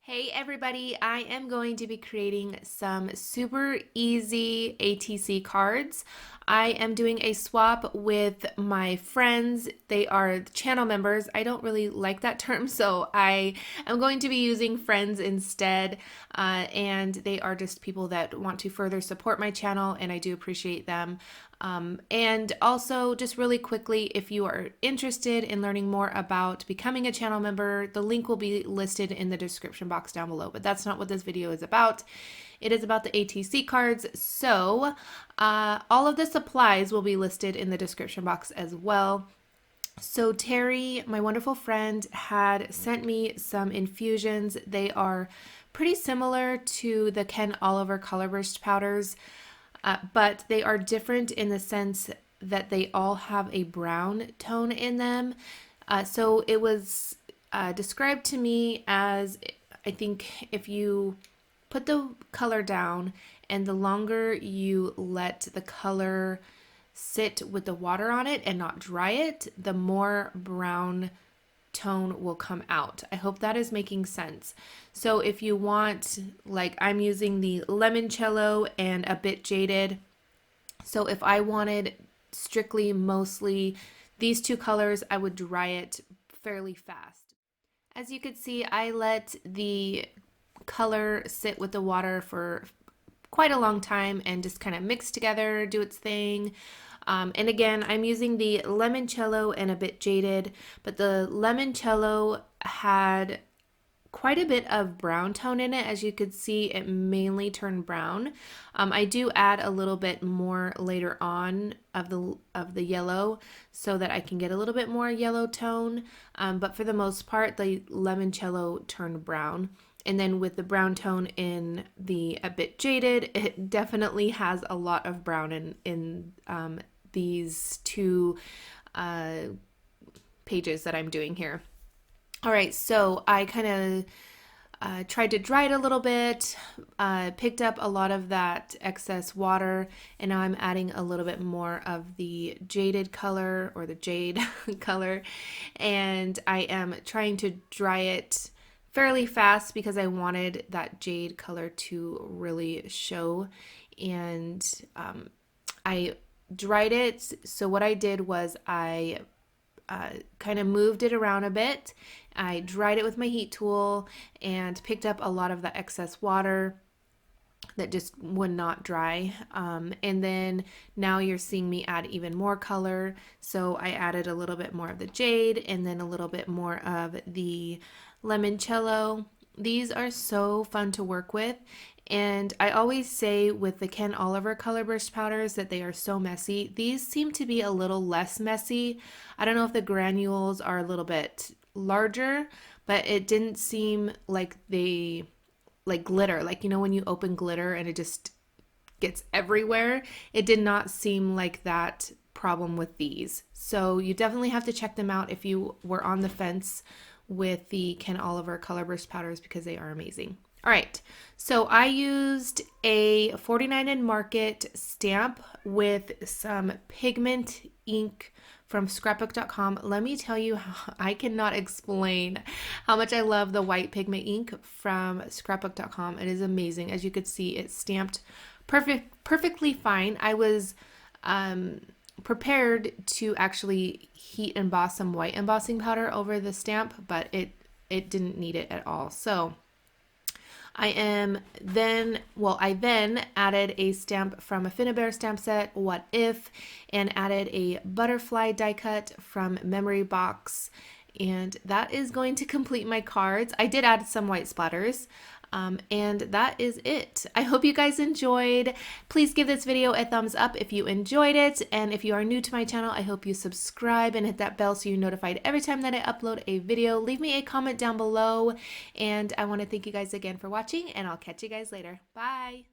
Hey everybody, I am going to be creating some super easy ATC cards. I am doing a swap with my friends. They are channel members. I don't really like that term, so I am going to be using friends instead. And they are just people that want to further support my channel, and I do appreciate them. And also, just really quickly, if you are interested in learning more about becoming a channel member, the link will be listed in the description box down below. But that's not what this video is about. It is about the ATC cards. So all of the supplies will be listed in the description box as well. So Terry, my wonderful friend, had sent me some infusions. They are pretty similar to the Ken Oliver Colorburst powders, but they are different in the sense that they all have a brown tone in them. So it was described to me as, I think if you put the color down and the longer you let the color sit with the water on it and not dry it, the more brown tone will come out. I hope that is making sense. So if you want, like I'm using the Limoncello and a bit Jaded. So if I wanted strictly mostly these two colors, I would dry it fairly fast. As you could see, I let the color sit with the water for quite a long time and just kind of mix together, do its thing. And again, I'm using the Limoncello and a bit Jaded, but the Limoncello had quite a bit of brown tone in it. As you could see, it mainly turned brown. I do add a little bit more later on of the yellow so that I can get a little bit more yellow tone. But for the most part, the Limoncello turned brown. And then with the brown tone in the A Bit Jaded, it definitely has a lot of brown in these two pages that I'm doing here. All right, so I kind of tried to dry it a little bit, picked up a lot of that excess water, and now I'm adding a little bit more of the jaded color or the jade color, and I am trying to dry it fairly fast because I wanted that jade color to really show. And I dried it. So what I did was I kind of moved it around a bit. I dried it with my heat tool and picked up a lot of the excess water that just would not dry. And then now you're seeing me add even more color. So I added a little bit more of the jade and then a little bit more of the Limoncello. These are so fun to work with. And I always say with the Ken Oliver Colorburst powders that they are so messy. These seem to be a little less messy. I don't know if the granules are a little bit larger, but it didn't seem like they like glitter. Like, you know, when you open glitter and it just gets everywhere. It did not seem like that problem with these. So you definitely have to check them out if you were on the fence with the Ken Oliver Colorburst powders because they are amazing. All right, so I used a 49 and Market stamp with some pigment ink from scrapbook.com. Let me tell you, I cannot explain how much I love the white pigment ink from scrapbook.com. It is amazing. As you could see, it's stamped perfectly fine. I was prepared to actually heat emboss some white embossing powder over the stamp, but it didn't need it at all. So I then added a stamp from a Finnabair stamp set, What If, and added a butterfly die cut from Memory Box, and that is going to complete my cards. I did add some white splatters. And that is it. I hope you guys enjoyed. Please give this video a thumbs up if you enjoyed it. And if you are new to my channel, I hope you subscribe and hit that bell so you're notified every time that I upload a video. Leave me a comment down below. And I want to thank you guys again for watching, and I'll catch you guys later. Bye.